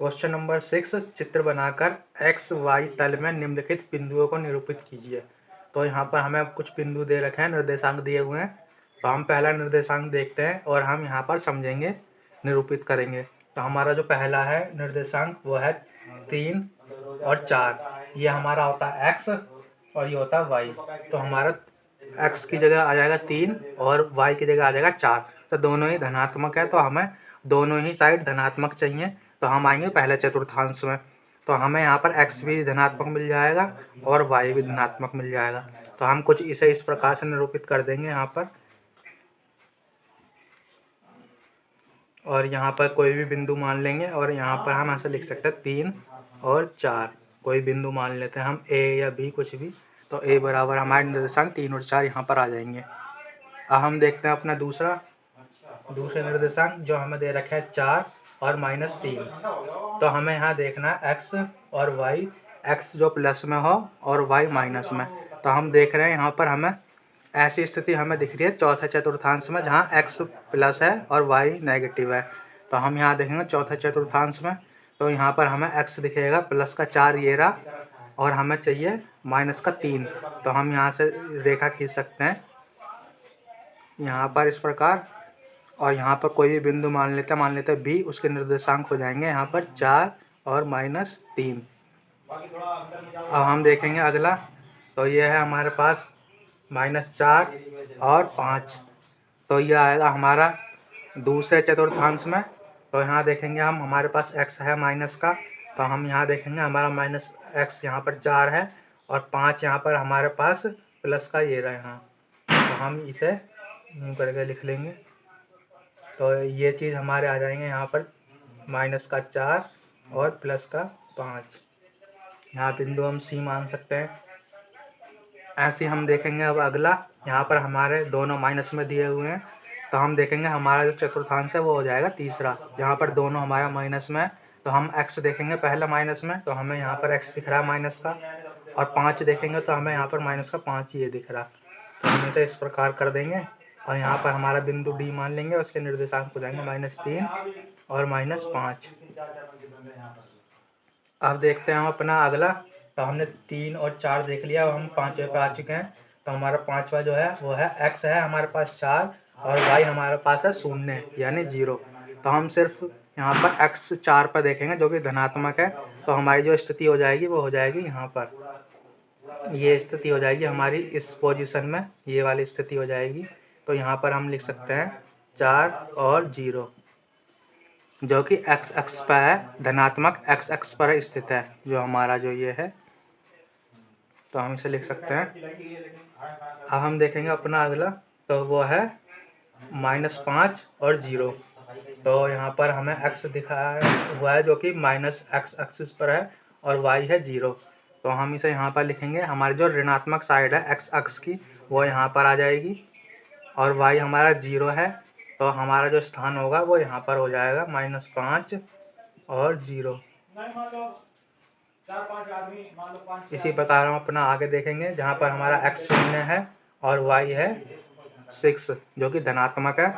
Question number 6, चित्र बनाकर x Y तल में निम्नलिखित बिंदुओं को निरूपित कीजिए। तो यहाँ पर हमें कुछ बिंदु दे रखे हैं, निर्देशांक दिए हुए हैं। तो हम पहला निर्देशांक देखते हैं और हम यहाँ पर समझेंगे, निरूपित करेंगे। तो हमारा जो पहला है निर्देशांक वो है 3 और 4। ये हमारा होता है एक्स और ये होता है वाई। तो हमारा एक्स की जगह आ जाएगा 3 और वाई की जगह आ जाएगा 4। तो दोनों ही धनात्मक है, तो हमें दोनों ही साइड धनात्मक चाहिए। तो हम आएंगे पहले चतुर्थांश में। तो हमें यहाँ पर x भी धनात्मक मिल जाएगा और y भी धनात्मक मिल जाएगा। तो हम कुछ इसे इस प्रकार से निरूपित कर देंगे यहाँ पर, और यहाँ पर कोई भी बिंदु मान लेंगे और यहाँ पर हम ऐसा लिख सकते हैं 3 और 4। कोई बिंदु मान लेते हैं हम a या b, कुछ भी। तो a बराबर हमारे निर्देशांक 3 और 4 यहाँ पर आ जाएंगे। अब हम देखते हैं अपना दूसरे निर्देशांक जो हमें दे रखे हैं 4 और -3। तो हमें यहाँ देखना है x और y, x जो प्लस में हो और y माइनस में। तो हम देख रहे हैं यहाँ पर हमें ऐसी स्थिति हमें दिख रही है चौथे चतुर्थांश में, जहाँ x प्लस है और y नेगेटिव है। तो हम यहाँ देखेंगे चौथे चतुर्थांश में, तो यहाँ पर हमें x दिखेगा प्लस का 4 ये रहा, और हमें चाहिए माइनस का 3। तो हम यहाँ से रेखा खींच सकते हैं यहाँ पर इस प्रकार, और यहाँ पर कोई भी बिंदु मान लेते हैं b। उसके निर्देशांक हो जाएंगे यहाँ पर 4 और -3। अब हम देखेंगे अगला। तो ये है हमारे पास -4 और 5। तो यह आएगा हमारा दूसरे चतुर्थांश में। तो यहाँ देखेंगे हम, हमारे पास x है माइनस का। तो हम यहाँ देखेंगे हमारा -x यहाँ पर 4 है और 5 यहाँ पर हमारे पास प्लस का ये रहा यहाँ। तो हम इसे यूँ करके लिख लेंगे। तो ये चीज़ हमारे आ जाएंगे यहाँ पर -4 और +5। यहाँ बिंदु हम C मान सकते हैं। ऐसे हम देखेंगे अब अगला। यहाँ पर हमारे दोनों माइनस में दिए हुए हैं, तो हम देखेंगे हमारा जो चतुर्थांश है वो हो जाएगा तीसरा, जहाँ पर दोनों हमारा माइनस में है। तो हम x देखेंगे पहले माइनस में, तो हमें यहाँ पर x दिख रहा है माइनस का, और 5 देखेंगे तो हमें यहाँ पर माइनस का 5 ये दिख रहा। तो हम इसे इस प्रकार कर देंगे और यहाँ पर हमारा बिंदु D मान लेंगे। उसके निर्देशांक हो जाएंगे -3 और -5। अब देखते हैं हम अपना अगला। तो हमने 3 और 4 देख लिया, अब हम 5वें पे आ चुके हैं। तो हमारा 5वां जो है वो है x है हमारे पास 4 और y हमारे पास है 0 यानी 0। तो हम सिर्फ यहाँ पर x 4 पर देखेंगे जो कि धनात्मक है। तो हमारी जो स्थिति हो जाएगी वो हो जाएगी यहाँ पर, ये स्थिति हो जाएगी हमारी इस पोजीशन में, ये वाली स्थिति हो जाएगी। तो यहाँ पर हम लिख सकते हैं 4 और 0, जो कि x अक्ष पर है, धनात्मक x अक्ष पर स्थित है जो हमारा जो ये है। तो हम इसे लिख सकते हैं। अब हम देखेंगे अपना अगला। तो वो है -5 और 0। तो यहाँ पर हमें x दिखाया हुआ है जो कि -x एक्सिस पर है और y है 0। तो हम इसे यहाँ पर लिखेंगे। हमारी जो ऋणात्मक साइड है x अक्ष की वो यहाँ पर आ जाएगी और y हमारा 0 है। तो हमारा जो स्थान होगा वो यहाँ पर हो जाएगा -5 और 0। इसी प्रकार हम अपना आगे देखेंगे, जहाँ पर हमारा x 0 है और y है 6 जो कि धनात्मक है।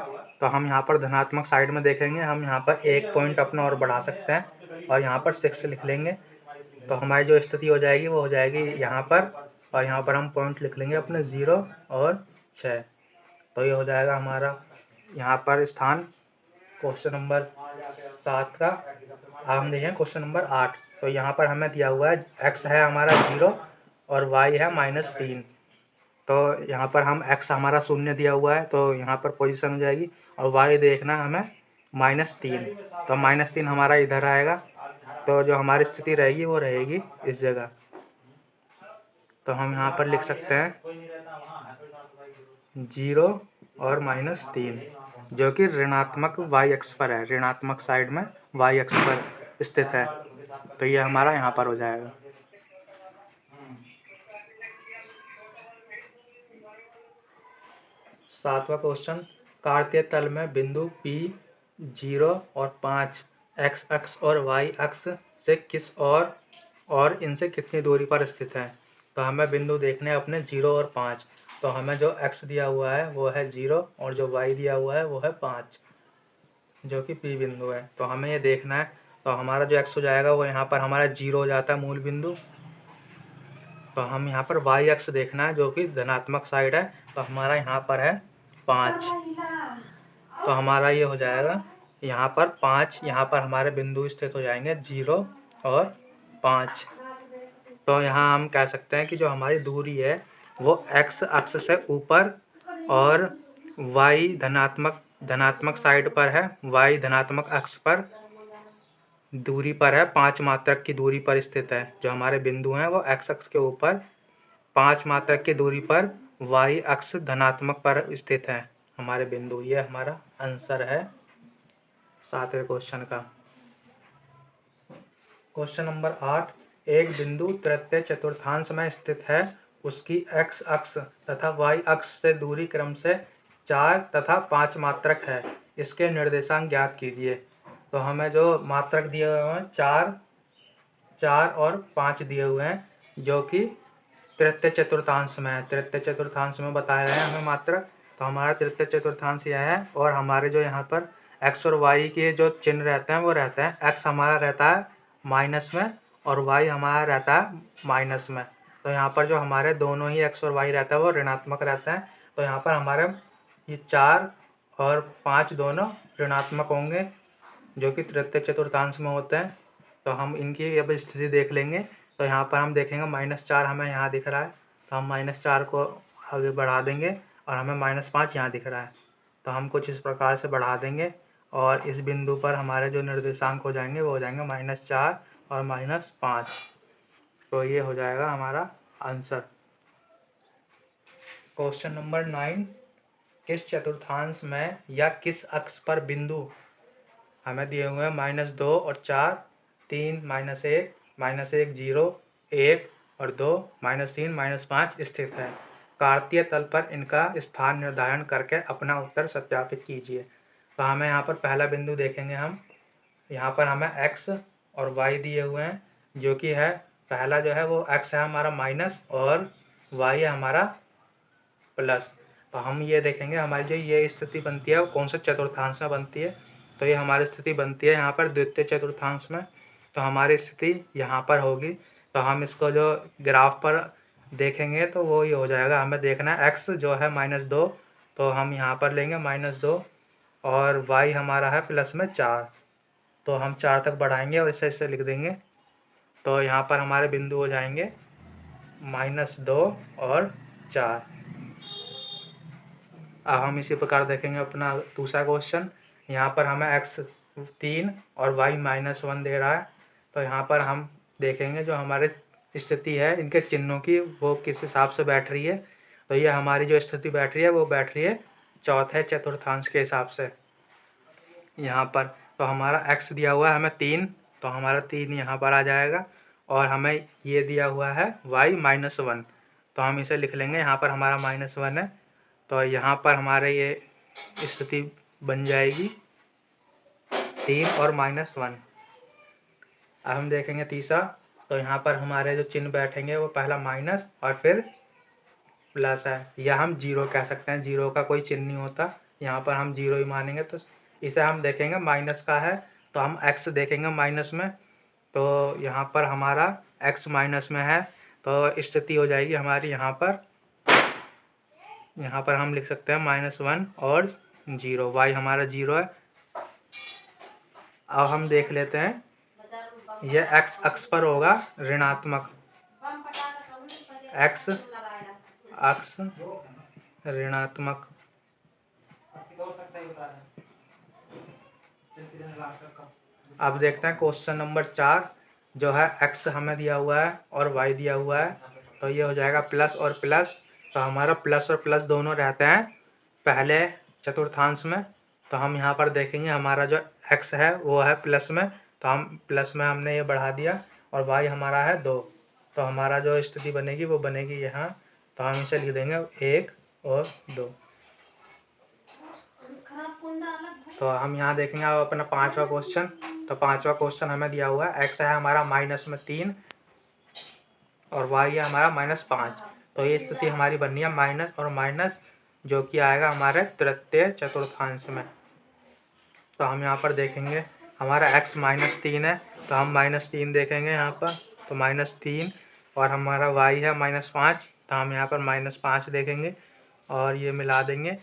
तो हम यहाँ पर धनात्मक साइड में देखेंगे। हम यहाँ पर एक पॉइंट अपना और बढ़ा सकते हैं और यहाँ पर 6 लिख लेंगे। तो हमारी जो स्थिति हो जाएगी वो हो जाएगी यहाँ पर, और यहाँ पर हम पॉइंट लिख लेंगे अपने 0 और 6। तो ये हो जाएगा हमारा यहाँ पर स्थान क्वेश्चन नंबर 7 का। अब हम देखें क्वेश्चन नंबर 8। तो यहाँ पर हमें दिया हुआ है x है हमारा 0 और y है -3। तो यहाँ पर हम x हमारा 0 दिया हुआ है, तो यहाँ पर पोजीशन हो जाएगी, और y देखना हमें -3। तो -3 हमारा इधर आएगा। तो जो हमारी स्थिति रहेगी वो रहेगी इस जगह। तो हम यहाँ पर लिख सकते हैं 0 और -3, जो कि ऋणात्मक y अक्ष पर है, ऋणात्मक साइड में y अक्ष पर स्थित है। तो ये हमारा यहाँ पर हो जाएगा। 7वां क्वेश्चन। कार्तीय तल में बिंदु P 0 और 5 x अक्ष और y अक्ष से किस और इनसे कितनी दूरी पर स्थित है। तो हमें बिंदु देखने हैं अपने 0 और 5। तो हमें जो x दिया हुआ है वो है 0 और जो y दिया हुआ है वो है 5, जो कि P बिंदु है। तो हमें ये देखना है। तो हमारा जो x हो जाएगा वो यहाँ पर हमारा 0 हो जाता है मूल बिंदु। तो हम यहाँ पर y अक्ष देखना है जो कि धनात्मक साइड है, तो हमारा यहाँ पर है 5। तो हमारा ये हो जाएगा यहाँ पर 5, यहाँ पर हमारे बिंदु स्थित हो जाएंगे 0 और 5। तो यहाँ हम कह सकते हैं कि जो हमारी दूरी है वो x अक्ष से ऊपर और y धनात्मक साइड पर है, y धनात्मक अक्ष पर दूरी पर है, 5 मात्रक की दूरी पर स्थित है। जो हमारे बिंदु हैं वो x अक्ष के ऊपर 5 मात्रक की दूरी पर y अक्ष धनात्मक पर स्थित है हमारे बिंदु। ये हमारा आंसर है 7वें क्वेश्चन का। क्वेश्चन नंबर 8, एक बिंदु तृतीय चतुर्थांश में स्थित है, उसकी x अक्ष तथा y अक्ष से दूरी क्रम से 4 तथा 5 मात्रक है, इसके निर्देशांक ज्ञात कीजिए। तो हमें जो मात्रक दिए हुए हैं 4 और 5 दिए हुए हैं, जो कि तृतीय चतुर्थांश में है। तृतीय चतुर्थांश में बताए गए हैं हमें मात्रक। तो हमारा तृतीय चतुर्थांश यह है, और हमारे जो यहाँ पर x और y के जो चिन्ह रहते हैं वो रहते हैं, x हमारा रहता है माइनस में और y हमारा रहता है माइनस में। तो यहाँ पर जो हमारे दोनों ही x और y रहता है वो ऋणात्मक रहते हैं। तो यहाँ पर हमारे ये 4 और 5 दोनों ऋणात्मक होंगे, जो कि तृतीय चतुर्थांश में होते हैं। तो हम इनकी अब स्थिति देख लेंगे। तो यहाँ पर हम देखेंगे -4 हमें यहाँ दिख रहा है, तो हम -4 को आगे बढ़ा देंगे और हमें -5 यहाँ दिख रहा है। तो हम कुछ इस प्रकार से बढ़ा देंगे और इस बिंदु पर हमारे जो निर्देशांक हो जाएंगे वो हो जाएंगे -4 और -5। तो ये हो जाएगा हमारा आंसर। क्वेश्चन नंबर 9, किस चतुर्थांश में या किस अक्ष पर बिंदु हमें दिए हुए हैं -2 और 4, 3, -1, -1, 0, 1 और 2, -3, -5 स्थित है। कार्तीय तल पर इनका स्थान निर्धारण करके अपना उत्तर सत्यापित कीजिए। तो हमें यहाँ पर पहला बिंदु देखेंगे हम। यहाँ पर हमें x और y दिए हुए हैं, जो कि है पहला जो है वो x है हमारा माइनस और y है हमारा प्लस। तो हम ये देखेंगे हमारी जो ये स्थिति बनती है वो कौन से चतुर्थांश में बनती है। तो ये हमारी स्थिति बनती है यहाँ पर द्वितीय चतुर्थांश में। तो हमारी स्थिति यहाँ पर होगी। तो हम इसको जो ग्राफ पर देखेंगे तो वो ये हो जाएगा, हमें देखना है x जो है -2, तो हम यहाँ पर लेंगे -2 और y हमारा है प्लस में 4। तो हम 4 तक बढ़ाएंगे और इसे लिख देंगे। तो यहाँ पर हमारे बिंदु हो जाएंगे -2 और 4। अब हम इसी प्रकार देखेंगे अपना दूसरा क्वेश्चन। यहाँ पर हमें x 3 और y -1 दे रहा है। तो यहाँ पर हम देखेंगे जो हमारे स्थिति है इनके चिन्हों की वो किस हिसाब से बैठ रही है। तो ये हमारी जो स्थिति बैठ रही है वो बैठ रही है चौथे चतुर्थांश के हिसाब से। यहाँ पर तो हमारा x दिया हुआ है हमें 3, तो हमारा 3 यहाँ पर आ जाएगा, और हमें ये दिया हुआ है y -1, तो हम इसे लिख लेंगे। यहाँ पर हमारा -1 है, तो यहाँ पर हमारे ये स्थिति बन जाएगी 3 और -1। अब हम देखेंगे तीसरा। तो यहाँ पर हमारे जो चिन्ह बैठेंगे वो पहला माइनस और फिर प्लस है, या हम 0 कह सकते हैं। 0 का कोई चिन्ह नहीं होता, यहाँ पर हम 0 ही मानेंगे। तो इसे हम देखेंगे माइनस का है, तो हम x देखेंगे माइनस में। तो यहाँ पर हमारा x माइनस में है, तो स्थिति हो जाएगी हमारी यहाँ पर हम लिख सकते हैं -1 और 0। y हमारा 0 है। अब हम देख लेते हैं, यह x अक्ष पर होगा ऋणात्मक, x अक्ष ऋणात्मक। अब देखते हैं क्वेश्चन नंबर 4, जो है x हमें दिया हुआ है और y दिया हुआ है। तो ये हो जाएगा प्लस और प्लस। तो हमारा प्लस और प्लस दोनों रहते हैं पहले चतुर्थांश में। तो हम यहाँ पर देखेंगे हमारा जो x है वो है प्लस में, तो हम प्लस में हमने ये बढ़ा दिया, और y हमारा है 2। तो हमारा जो स्थिति बनेगी वो बनेगी यहाँ। तो हम इसे लिख देंगे 1 और 2। तो हम यहाँ देखेंगे अब अपना 5वां क्वेश्चन। तो 5वां क्वेश्चन हमें दिया हुआ है x है हमारा -3 और y है हमारा -5। तो ये स्थिति हमारी बननी है माइनस और माइनस, जो कि आएगा हमारे तृतीय चतुर्थांश में। तो हम यहाँ पर देखेंगे हमारा x -3 है तो हम -3 देखेंगे यहाँ पर, तो -3, और हमारा y है -5 तो हम यहाँ पर -5 देखेंगे और ये मिला देंगे।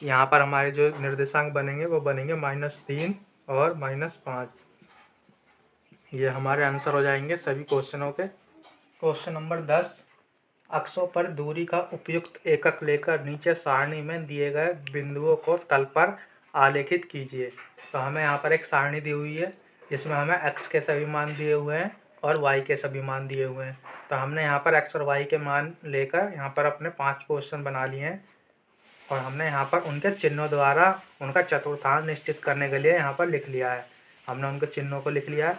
यहाँ पर हमारे जो निर्देशांक बनेंगे वो बनेंगे -3 और -5। ये हमारे आंसर हो जाएंगे सभी क्वेश्चनों के। क्वेश्चन नंबर 10, अक्षों पर दूरी का उपयुक्त एकक लेकर नीचे सारणी में दिए गए बिंदुओं को तल पर आलेखित कीजिए। तो हमें यहाँ पर एक सारणी दी हुई है जिसमें हमें x के सभी मान दिए हुए हैं और y के सभी मान दिए हुए हैं। तो हमने यहाँ पर x और y के मान लेकर यहाँ पर अपने 5 क्वेश्चन बना लिए हैं और हमने यहाँ पर उनके चिन्हों द्वारा उनका चतुर्थांश निश्चित करने के लिए यहाँ पर लिख लिया है। हमने उनके चिन्हों को लिख लिया है,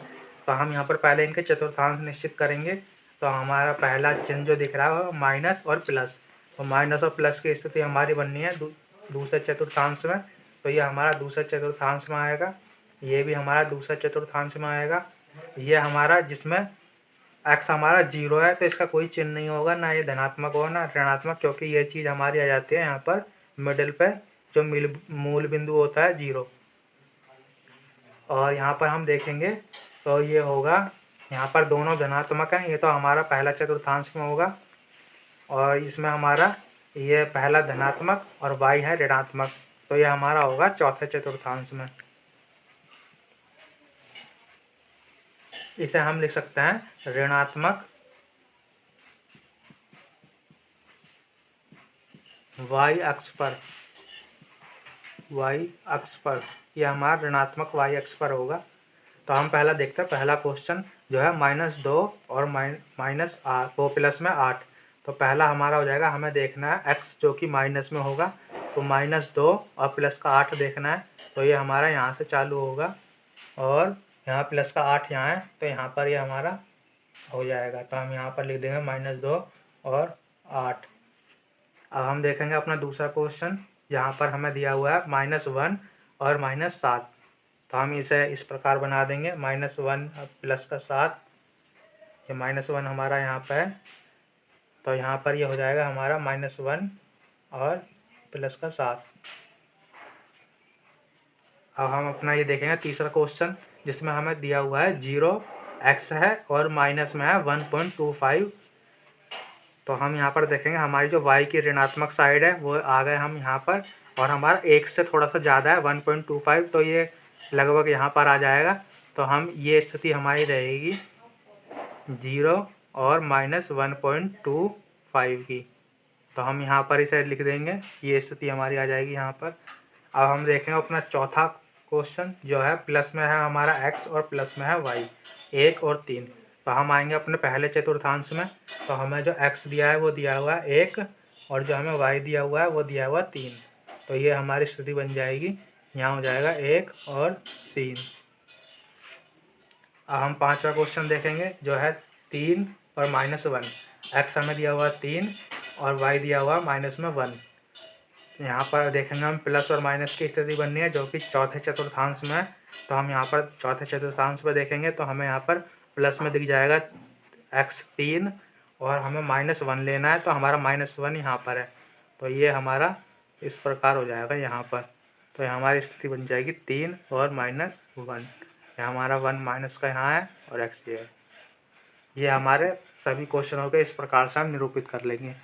तो हम यहाँ पर पहले इनके चतुर्थांश निश्चित करेंगे। तो हमारा पहला चिन्ह जो दिख रहा है माइनस और प्लस, तो माइनस और प्लस की स्थिति हमारी बननी है दूसरे चतुर्थांश में, तो ये हमारा दूसरे चतुर्थांश में आएगा। ये भी हमारा दूसरे चतुर्थांश में आएगा। ये हमारा जिसमें x हमारा 0 है तो इसका कोई चिन्ह नहीं होगा, ना ये धनात्मक होगा ना ऋणात्मक, क्योंकि ये चीज़ हमारी आ जाती है यहाँ पर मिडिल पे, जो मूल बिंदु होता है 0। और यहाँ पर हम देखेंगे तो ये होगा, यहाँ पर दोनों धनात्मक हैं, ये तो हमारा पहला चतुर्थांश में होगा और इसमें हमारा ये पहला धनात्मक और y है ऋणात्मक, तो ये हमारा होगा चौथे चतुर्थांश में। इसे हम लिख सकते हैं ऋणात्मक y अक्ष पर, यह हमारा ऋणात्मक y अक्ष पर होगा। तो हम पहला देखते हैं, पहला क्वेश्चन जो है -2 और -8 वो प्लस में 8। तो पहला हमारा हो जाएगा, हमें देखना है x जो कि माइनस में होगा, तो -2 और प्लस का 8 देखना है। तो ये हमारा यहाँ से चालू होगा और यहाँ प्लस का 8 यहाँ है, तो यहाँ पर ये हमारा हो जाएगा। तो हम यहाँ पर लिख देंगे -2 और 8। अब हम देखेंगे अपना दूसरा क्वेश्चन, यहाँ पर हमें दिया हुआ है -1 और -7। तो हम इसे इस प्रकार बना देंगे, -1 प्लस का 7, ये -1 हमारा यहाँ पर है, तो यहाँ पर ये हो जाएगा हमारा -1 और प्लस का 7। अब हम अपना ये देखेंगे तीसरा क्वेश्चन, जिसमें हमें दिया हुआ है 0x है और माइनस में है 1.25। तो हम यहाँ पर देखेंगे हमारी जो y की ऋणात्मक साइड है वो आ गए हम यहाँ पर, और हमारा 1 से थोड़ा सा ज़्यादा है 1.25, तो ये लगभग यहाँ पर आ जाएगा। तो हम ये स्थिति हमारी रहेगी 0 और -1.25 की, तो हम यहाँ पर इसे लिख देंगे, ये स्थिति हमारी आ जाएगी यहाँ पर। अब हम देखेंगे अपना चौथा क्वेश्चन जो है, प्लस में है हमारा x और प्लस में है y 1 और 3। तो हम आएंगे अपने पहले चतुर्थांश में, तो हमें जो x दिया है वो दिया हुआ है 1 और जो हमें y दिया हुआ है वो दिया हुआ 3। तो ये हमारी स्थिति बन जाएगी, यहाँ हो जाएगा 1 और 3। अब हम पांचवा क्वेश्चन देखेंगे जो है 3 और -1। x हमें दिया हुआ 3 और y दिया हुआ -1। यहाँ पर देखेंगे हम प्लस और माइनस की स्थिति बननी है जो कि चौथे चतुर्थांश में है। तो हम यहाँ पर चौथे चतुर्थांश पर देखेंगे तो हमें यहाँ पर प्लस में दिख जाएगा x 3 और हमें -1 लेना है, तो हमारा -1 यहाँ पर है, तो ये हमारा इस प्रकार हो जाएगा यहाँ पर। तो हमारी स्थिति बन जाएगी 3 और -1। यहाँ हमारा 1 माइनस का यहाँ है और x ये है। ये हमारे सभी क्वेश्चनों के इस प्रकार से हम निरूपित कर लेंगे।